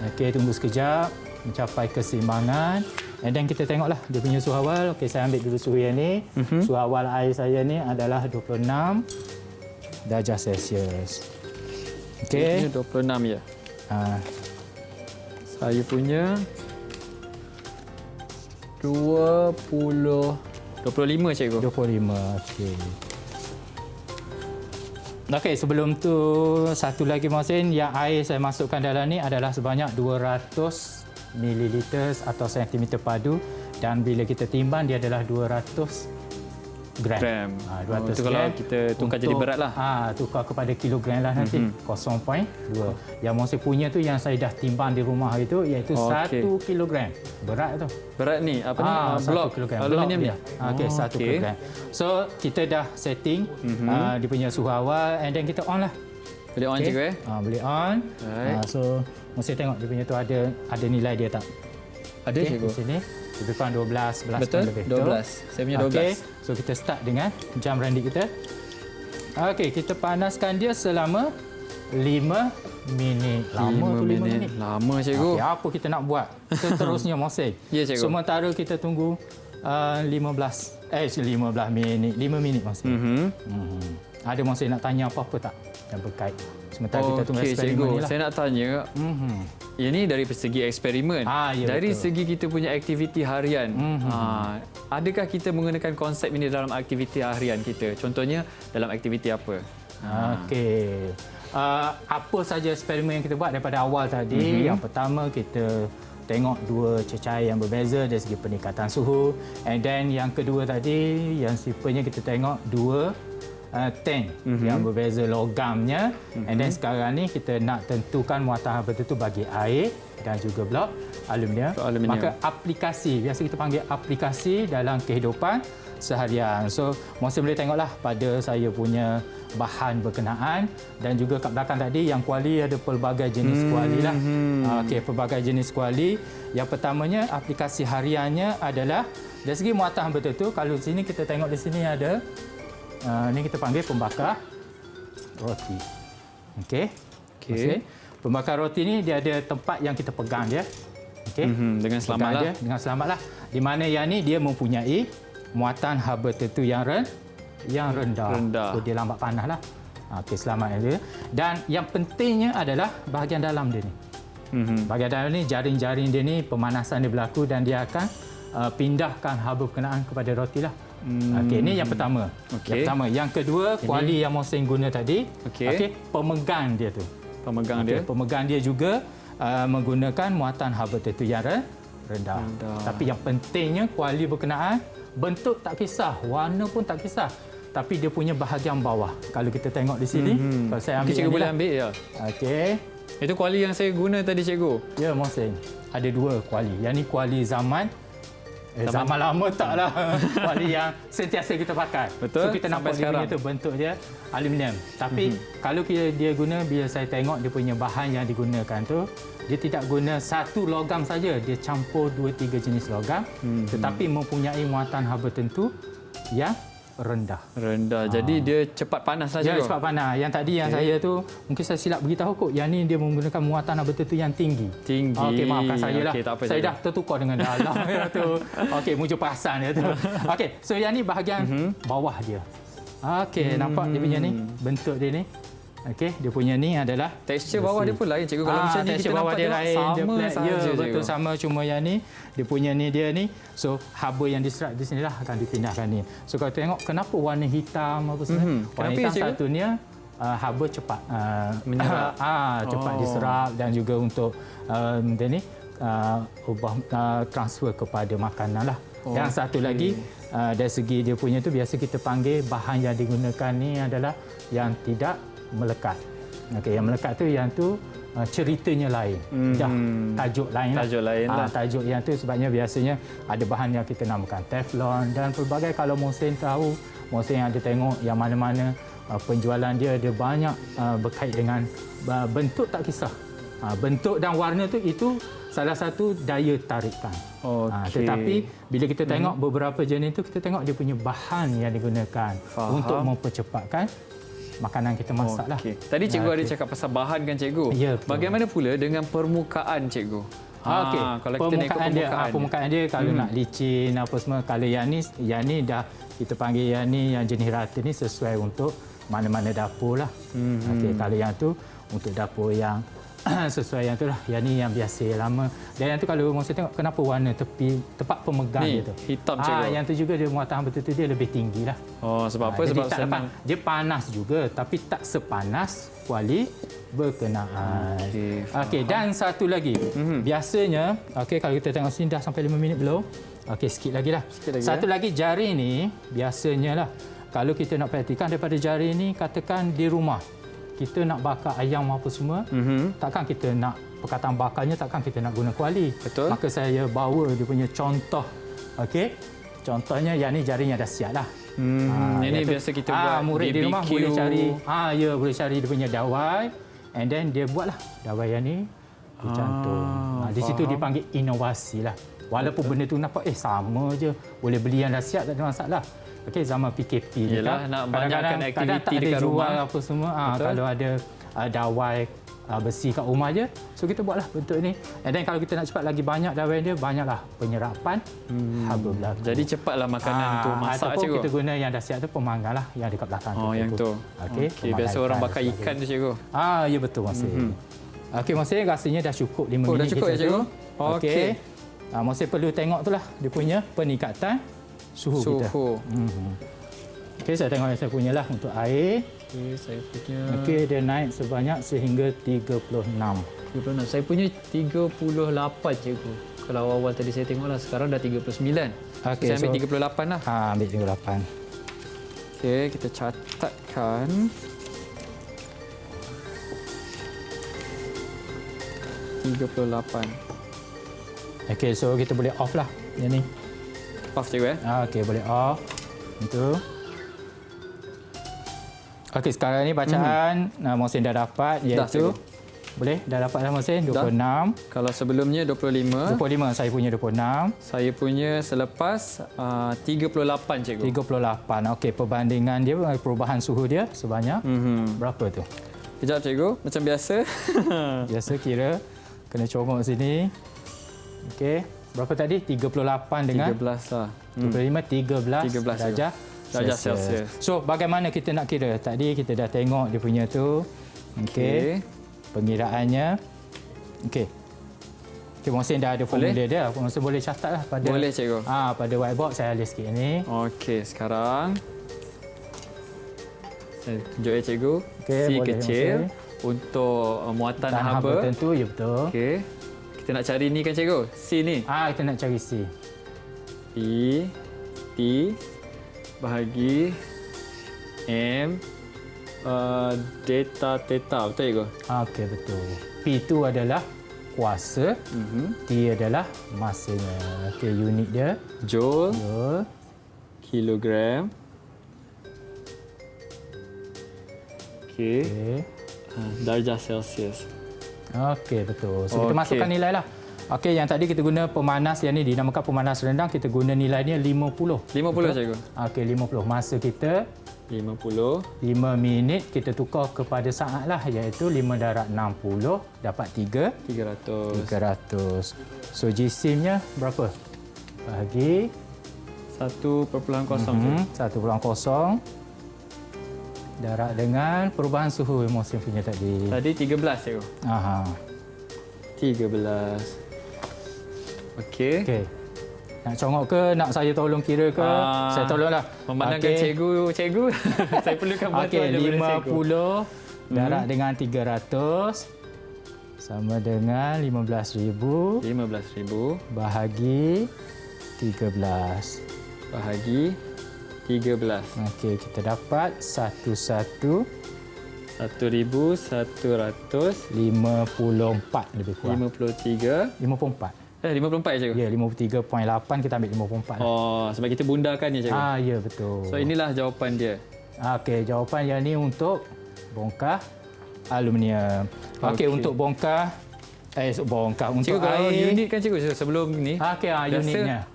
Okey, tunggu sekejap mencapai keseimbangan. And then kita tengoklah dia punya suhu awal. Okey, saya ambil dulu suhu yang ni. Suhu awal air saya ni adalah 26 darjah Celsius. Okey. Okey. 26 ya. Saya punya 25 cikgu. 25. Okey. Okey, sebelum tu satu lagi Mohsin, yang air saya masukkan dalam ni adalah sebanyak 200 ml atau sentimeter padu dan bila kita timbang dia adalah 200 gram. 200 itu kalau gram kita tukar jadi berat lah. Tukar kepada kilogram lah nanti. 0.2. Yang Mohsin punya tu yang saya dah timbang di rumah itu iaitu 1 kilogram. Berat tu. Berat ni apa ni? 1 Blok kilogram. aluminium ni. Ya. Okey, 1 kilogram. So, kita dah setting dia punya suhu awal and then kita on lah. Boleh on cikgu eh? Boleh on. Right. So, Mohsin tengok dia punya tu ada nilai dia tak? Ada Okey, cikgu. di sini. Lebih kurang 12 Betul? lebih. 12. Saya punya 12. Okey, so kita start dengan jam randik kita. Okey, kita panaskan dia selama 5 minit. Lama tu 5 minit. Lama cikgu. Okey, apa kita nak buat? Seterusnya Mohsin. Ya, cikgu. Sementara kita tunggu 15 minit. 5 minit Mohsin. Ada Mohsin nak tanya apa-apa tak yang berkait? Sementara kita tunggu Okey eksperimen cikgu, ni lah. saya nak tanya. Ini dari segi eksperimen. Ya, dari betul. segi kita punya aktiviti harian. Adakah kita menggunakan konsep ini dalam aktiviti harian kita? Contohnya dalam aktiviti apa? Okey. Apa saja eksperimen yang kita buat daripada awal tadi? Yang pertama kita tengok dua cecair yang berbeza dari segi peningkatan suhu. And then yang kedua tadi yang tipenya kita tengok dua tank yang berbeza logamnya. And then sekarang ni kita nak tentukan muatan haba itu bagi air dan juga blok aluminium. Aluminium. Maka aplikasi, biasa kita panggil aplikasi dalam kehidupan seharian. So, Mohsin boleh tengoklah pada saya punya bahan berkenaan dan juga kat belakang tadi yang kuali ada pelbagai jenis kuali lah. Okey, pelbagai jenis kuali. Yang pertamanya aplikasi hariannya adalah dari segi muatan betul-betul. Kalau sini kita tengok di sini ada ni kita panggil pembakar roti. Okey. Okey. Pembakar roti ni dia ada tempat yang kita pegang dia. Okey. Dengan selamatlah. Dengan selamatlah. Di mana yang ni dia mempunyai muatan haba tertentu yang rendah. So dia lambat panas lah. Okey, selamat dia. Dan yang pentingnya adalah bahagian dalam dia ni. Bahagian dalam ni jaring-jaring dia ni pemanasan dia berlaku dan dia akan pindahkan haba berkenaan kepada roti lah. Okey, ini yang pertama. Okey. Yang pertama, yang kedua kuali yang Mohsin guna tadi. Okey. Pemegang dia tu. Pemegang dia. Pemegang dia juga menggunakan muatan haba tertentu yang rendah. Tapi yang pentingnya kuali berkenaan bentuk tak kisah, warna pun tak kisah. Tapi dia punya bahagian bawah. Kalau kita tengok di sini, kalau saya ambil Cikgu boleh ambil ya. Okey. Itu kuali yang saya guna tadi cikgu. Ya, Mohsin. Ada dua kuali. Yang ni kuali zaman lama taklah. Kuali yang sentiasa kita pakai. Betul. So kita nampak dia punya tu bentuk dia aluminium. Tapi kalau dia guna, bila saya tengok dia punya bahan yang digunakan tu, dia tidak guna satu logam saja, dia campur 2-3 jenis logam, tetapi mempunyai muatan haba tertentu yang rendah. Jadi dia cepat panas lah cikgu. Ya, cepat panas. Yang tadi yang saya tu mungkin saya silap beritahu kot. Yang ni dia menggunakan muatan haba tertentu yang tinggi. Tinggi. Okey, maafkan saya lah. Okey, tak apa, Saya cikgu. dah tertukar dengan dalam dia tu. Okey, muncul perasan dia tu. Okey, so yang ni bahagian bawah dia. Okey, nampak dia punya ni, bentuk dia ni. Okey, dia punya ni adalah Tekstur bawah dia pun lain cikgu. Kalau macam ni kita bawah nampak dia tengok lain, dia sama flat. saja Ya, cikgu. betul sama, cuma yang ni dia punya ni dia ni. So haba yang diserap di sinilah akan dipindahkan ni. So kalau tengok kenapa warna hitam apa semua? Warna Kenapa ya, hitam cikgu? satunya haba cepat Menyerap. cepat diserap dan juga untuk dia ni ubah transfer kepada makanan lah. Yang satu lagi dari segi dia punya tu biasa kita panggil bahan yang digunakan ni adalah yang tidak melekat. Okey, yang melekat tu yang tu ceritanya lain. Dah tajuk lain lah. Tajuk lain lah. Tajuk yang tu sebabnya biasanya ada bahan yang kita namakan teflon dan pelbagai. Kalau Mohsin tahu, Mohsin ada tengok yang mana-mana penjualan dia banyak berkait dengan bentuk tak kisah. Bentuk dan warna tu itu salah satu daya tarikan. Okey. Tetapi bila kita tengok beberapa jenis tu, kita tengok dia punya bahan yang digunakan untuk mempercepatkan makanan kita masak lah. Okey. Tadi cikgu ada cakap pasal bahan kan cikgu? Ya, betul. Bagaimana pula dengan permukaan cikgu? Okey. Kalau kita nak ikut Permukaan dia kalau nak licin apa semua, kalau yang ni dah kita panggil yang ni yang jenis rata ni sesuai untuk mana-mana dapur lah. Okey, kalau yang tu untuk dapur yang sesuai yang tu lah. Yang ni yang biasa lama. Dan yang tu kalau Mohsin tengok kenapa warna tempat pemegang Ni, dia tu. hitam cikgu. Yang tu juga dia muatan betul-betul dia lebih tinggi lah. Sebab apa? Jadi Sebab tak senang. dia panas juga tapi tak sepanas kuali berkenaan. Okey, dan satu lagi. Biasanya, okey kalau kita tengok sini dah sampai 5 minit belum? Okey, sikit lagi lah. Satu lagi jari ni biasanya lah kalau kita nak praktikan daripada jari ni, katakan di rumah kita nak bakar ayam apa semua, takkan kita nak perkataan bakarnya takkan kita nak guna kuali. Betul. Maka saya bawa dia punya contoh. Okey. Contohnya yang ni jarinya dah siap lah. Ini biasa kita buat murid di rumah BBQ. boleh cari. Boleh cari dia punya dawai and then dia buatlah dawai yang ni dicantum. Di situ dipanggil inovasi lah. Walaupun benda tu nampak sama je, boleh beli yang dah siap tak ada masalah. Okey, zaman PKP ni Yelah, kan nak kadang-kadang banyakkan tak aktiviti ada dekat jual rumah. apa semua. Kalau ada dawai besi kat rumah je, so kita buatlah bentuk ni. And then kalau kita nak cepat lagi banyak dawai dia, banyaklah penyerapan haba berlaku. Jadi cepatlah makanan tu masak ataupun cikgu. kita guna yang dah siap tu pemanggang lah yang dekat belakang tu. Yang tu. Okey, Biasa orang bakar ikan tu cikgu. Ya betul Mohsin. Okey Mohsin, rasanya dah cukup 5 minit. Dah cukup kita ya cikgu? tu. Okey. Mohsin perlu tengok tu lah dia punya peningkatan suhu kita. Okey, saya tengok saya punya lah untuk air. Okey, saya punya. Okey, dia naik sebanyak sehingga 36. 36. Saya punya 38 cikgu. Kalau awal tadi saya tengoklah, sekarang dah 39. Okey, Saya ambil so- 38 lah. Ambil 38. Okey, kita catatkan. Okey, so kita boleh off lah yang ni. Off cikgu Okey, boleh off. Itu. Okey, sekarang ni bacaan Mohsin dah dapat iaitu boleh dah dapat dah Mohsin 26. Kalau sebelumnya 25. 25 saya punya 26. Saya punya selepas 38 cikgu. 38. Okey, perbandingan dia perubahan suhu dia sebanyak berapa tu? Kejap cikgu, macam biasa. Biasa kira kena congok sini. Okey, berapa tadi? 38 dengan 13 lah. 25 13 darjah Celsius. So bagaimana kita nak kira? Tadi kita dah tengok dia punya tu. Okey. Pengiraannya. Okey. Okey, Mohsin dah ada formula dia. Mohsin boleh catatlah pada Boleh cikgu. pada whiteboard saya ada sikit ni. Okey, sekarang saya tunjuk ya cikgu. Okey, C boleh, kecil Mohsin. untuk muatan Tanah haba. tertentu, ya betul. Okey. Kita nak cari ni kan cikgu? C ni. Kita nak cari C. P T bahagi M delta theta, betul cikgu? Okey, betul. P itu adalah kuasa, T adalah masanya. Okey, unit dia. Joule, Joule, kilogram. Okey. okey. Darjah Celsius. Okey, betul. So kita Okey. masukkan nilai lah. Okey, yang tadi kita guna pemanas, yang ni dinamakan pemanas rendah, kita guna nilainya 50. 50 cikgu. Okey, 50. Masa kita 50. 5 minit, kita tukar kepada saat lah, iaitu 5 darab 60 dapat 300. 300. So GC-nya berapa? Bahagi 1.0. 1.0 darab dengan perubahan suhu yang Mohsin punya tadi. Tadi 13 cikgu. Aha. 13. Okey. Okey. Nak congok ke? Nak saya tolong kira ke? Saya tolonglah. Memandangkan cikgu. Saya perlukan bantuan Okey, daripada cikgu. 50 darab dengan 300 sama dengan 15,000 15,000 bahagi 13. bahagi 13. Okey, kita dapat 1,154 lebih kurang. 53. 54. 54 ya cikgu? Ya, 53.8 kita ambil 54. Oh, sebab kita bundarkan ya cikgu. Ya betul. So inilah jawapan dia. Okey, jawapan yang ni untuk bongkar aluminium. Okey, untuk bongkar untuk Cikgu kalau air. unit kan cikgu sebelum ni. Okey, biasa, unitnya.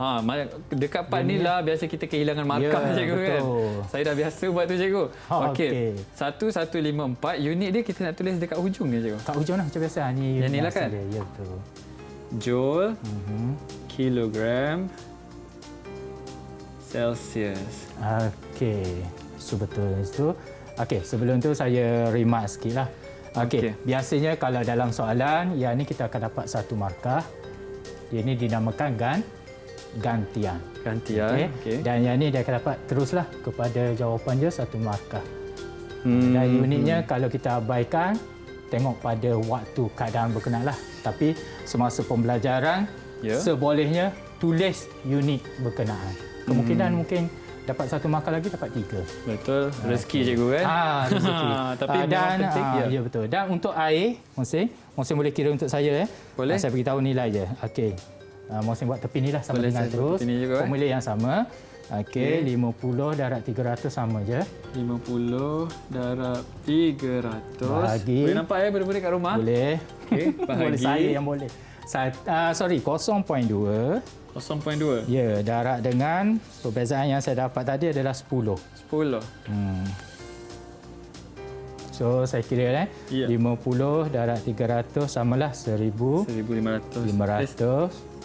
Dekat part ni lah biasa kita kehilangan markah Ya, cikgu kan. betul. Saya dah biasa buat tu cikgu. Okey. 1154 unit dia kita nak tulis dekat hujung ni cikgu. Kat hujung lah macam biasa. Ni Yang ni lah asal kan? dia. Ya betul. Joule, kilogram, Celsius. Okey. So betul itu. Okey, sebelum tu saya remark sikitlah. Okey, biasanya kalau dalam soalan yang ni kita akan dapat satu markah. Dia ni dinamakan gantian. Gantian. Okey. Dan yang ni dia akan dapat teruslah kepada jawapan dia satu markah. Dan unitnya kalau kita abaikan, tengok pada waktu keadaan berkenaan lah. Tapi semasa pembelajaran, sebolehnya tulis unit berkenaan. Kemungkinan mungkin dapat satu markah lagi, dapat 3. Betul. Rezeki cikgu kan? Rezeki. Tapi memang penting. Ya betul. Dan untuk air, Mohsin boleh kira untuk saya. Boleh. Saya beritahu nilai je. Okey. Mohsin buat tepi ni lah sama Boleh, dengan saya terus. tepi ni juga, Formula yang sama. Okey, 50 darab 300 sama je. 50 darab 300. Bahagi. Boleh nampak ya budak-budak kat rumah? Boleh. Okey, bahagi. Boleh, saya yang boleh. 0.2. 0.2. Ya, darab dengan perbezaan yang saya dapat tadi adalah 10. 10. So, saya kira 50 darab 300 samalah 1,500. 1,500.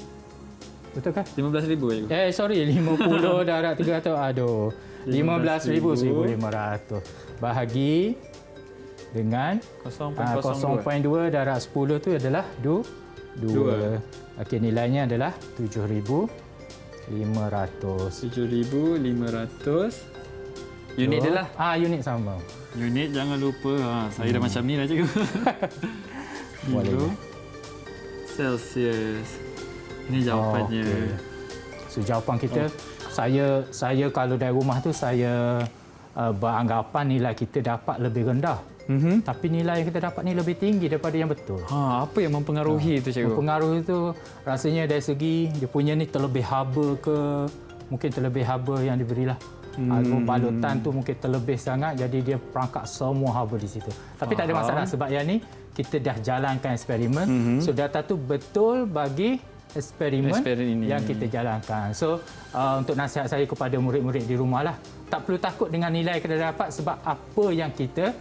Betul kan? 15,000 cikgu. Sorry, 50 darab 300. Aduh. 15,000, 1,500. Bahagi dengan 0.2 darab 10 tu adalah 2. Okey, nilainya adalah 7,500. 7,500. Unit dia lah. Unit sama. Unit jangan lupa. Saya dah macam ni lah cikgu. Boleh. Celsius. Ini jawapannya. Okay. So jawapan kita, saya kalau dari rumah tu saya beranggapan nilai kita dapat lebih rendah. Tapi nilai yang kita dapat ni lebih tinggi daripada yang betul. Apa yang mempengaruhi itu cikgu? Mempengaruhi itu rasanya dari segi dia punya ni terlebih haba ke, mungkin terlebih haba yang diberilah Balutan tu mungkin terlebih sangat, jadi dia perangkap semua haba di situ. Tapi tak ada masalah sebab yang ni kita dah jalankan eksperimen. So data tu betul bagi eksperimen yang kita jalankan. So untuk nasihat saya kepada murid-murid di rumah lah, tak perlu takut dengan nilai kita dapat sebab apa yang kita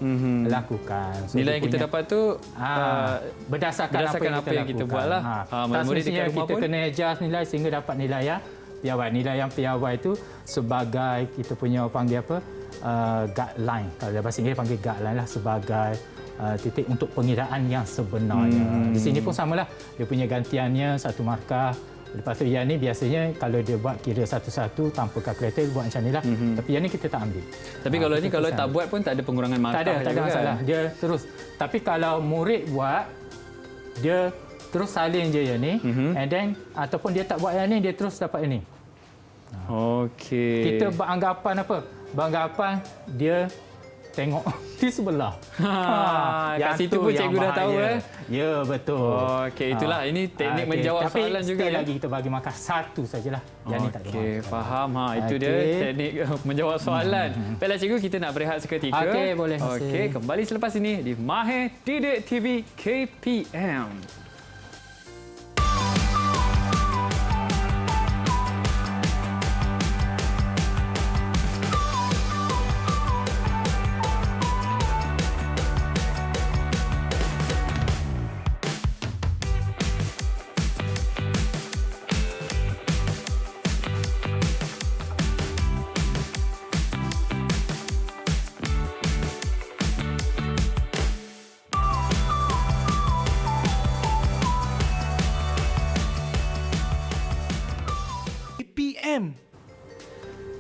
lakukan. So, nilai yang kita dapat tu berdasarkan apa yang kita buat lah. Tak semestinya kita kena adjust nilai sehingga dapat nilai yang piawai. Nilai yang piawai itu sebagai kita punya panggil apa, guideline. Kalau dalam bahasa Inggeris panggil guideline lah, sebagai titik untuk pengiraan yang sebenarnya. Di sini pun samalah, dia punya gantiannya satu markah. Lepas tu yang ni biasanya kalau dia buat kira satu-satu tanpa kalkulator buat macam ni lah. Tapi yang ni kita tak ambil. Tapi kalau ni kalau tak buat pun tak ada pengurangan markah. Tak ada masalah. Dia terus. Tapi kalau murid buat, dia terus salin je yang ni, and then ataupun dia tak buat yang ni, dia terus dapat yang ni. Okey. Kita beranggapan apa? Beranggapan dia tengok di sebelah. Kat situ pun cikgu dah tahu Ya, betul. Okey, itulah ini teknik menjawab soalan juga. Tapi lagi kita bagi makan satu sajalah. Yang ni tak ada. Okey, faham. Itu dia teknik menjawab soalan. Baiklah cikgu, kita nak berehat seketika. Okey, boleh. Okey, kembali selepas ini di Mahir Didik TV KPM. KPM.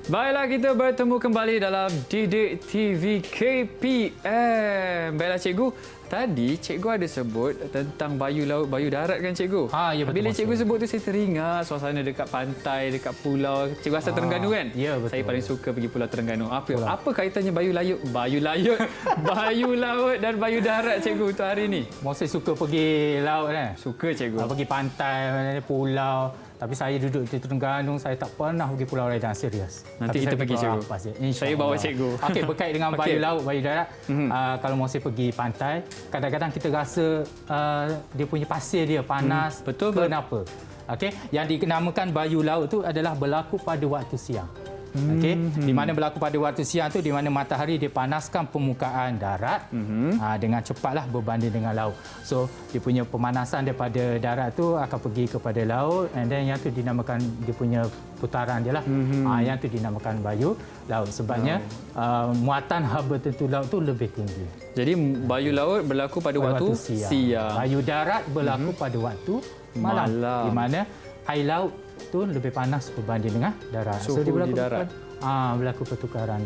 Baiklah, kita bertemu kembali dalam Didik TV KPM. Baiklah cikgu, tadi cikgu ada sebut tentang bayu laut, bayu darat kan cikgu? Ya, betul. Bila cikgu sebut tu saya teringat suasana dekat pantai, dekat pulau. Cikgu asal Terengganu kan? Ya, betul. Saya paling suka pergi Pulau Terengganu. Apa kaitannya bayu laut, bayu laut dan bayu darat cikgu untuk hari ini? Saya suka pergi laut kan? Suka cikgu. Pergi pantai, pulau. Tapi saya duduk di Terengganu, saya tak pernah pergi Pulau Redang, serius. Nanti kita pergi cikgu. Saya bawa cikgu. Okey, berkait dengan bayu laut, bayu darat. Kalau Mosir pergi pantai, kadang-kadang kita rasa dia punya pasir dia panas. Betul. Kenapa? Okey, yang dinamakan bayu laut tu adalah berlaku pada waktu siang. Okey, di mana berlaku pada waktu siang tu, di mana matahari dia panaskan permukaan darat dengan cepatlah berbanding dengan laut. So dia punya pemanasan daripada darat tu akan pergi kepada laut, and then yang tu dinamakan dia punya putaran dia lah. Yang tu dinamakan bayu laut. Sebabnya muatan haba tentu laut tu lebih tinggi. Jadi bayu laut berlaku pada waktu siang. Bayu darat berlaku pada waktu malam. Di mana air laut tu lebih panas berbanding dengan darat. Suhu dia berlaku di darat. Berlaku pertukaran.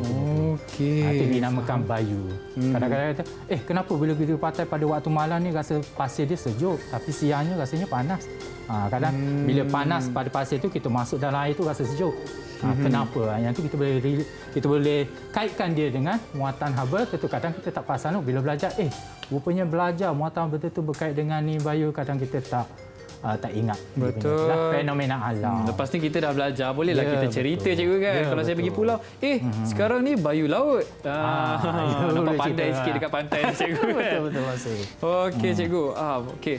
Okey. Itu dinamakan bayu. Kadang-kadang kata, kenapa bila kita pantai pada waktu malam ni rasa pasir dia sejuk, tapi siangnya rasanya panas. Kadang bila panas pada pasir tu kita masuk dalam air tu rasa sejuk. Kenapa? Yang tu kita boleh kaitkan dia dengan muatan haba. Tentu kadang kita tak perasan bila belajar, rupanya belajar muatan haba tu berkait dengan ni bayu, kadang kita tak ingat. Betul. Fenomena alam. Lepas ni kita dah belajar, bolehlah kita cerita cikgu kan. Kalau saya pergi pulau, sekarang ni bayu laut. Nampak pandai sikit dekat pantai ni cikgu kan. Betul masih. Okey cikgu. Okey.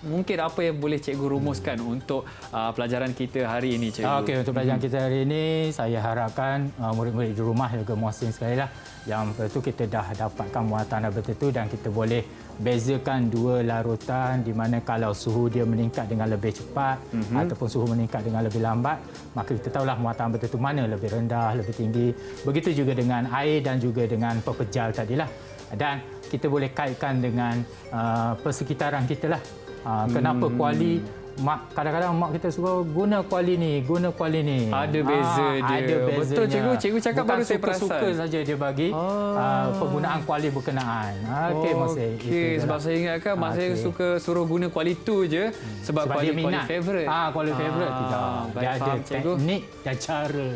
Mungkin apa yang boleh cikgu rumuskan untuk pelajaran kita hari ini cikgu? Okey, untuk pelajaran kita hari ini, saya harapkan murid-murid di rumah juga muhsin sekali lah. Yang itu kita dah dapatkan muatan haba tentu dan kita boleh bezakan dua larutan di mana kalau suhu dia meningkat dengan lebih cepat ataupun suhu meningkat dengan lebih lambat, maka kita tahulah muatan haba tentu mana lebih rendah, lebih tinggi. Begitu juga dengan air dan juga dengan pepejal tadilah. Dan kita boleh kaitkan dengan persekitaran kita lah. Kenapa kuali kadang-kadang mak kita suka guna kuali ni. Ada beza dia. Ada bezanya. Betul cikgu cakap baru saya perasan. Suka saja dia bagi penggunaan kuali berkenaan. Okey, sebab saya ingatkan mak saya suka suruh guna kuali tu je sebab kuali favorite. Kuali favorite tidak. Dia ada teknik dan cara.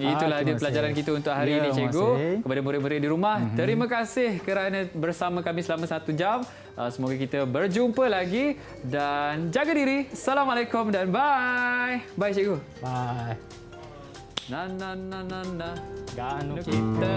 Itulah dia pelajaran kita untuk hari ini cikgu. Kepada murid-murid di rumah, terima kasih kerana bersama kami selama 1 jam. Semoga kita berjumpa lagi dan jaga diri. Assalamualaikum dan bye. Bye cikgu. Bye. Na na na na na. Gano Kita.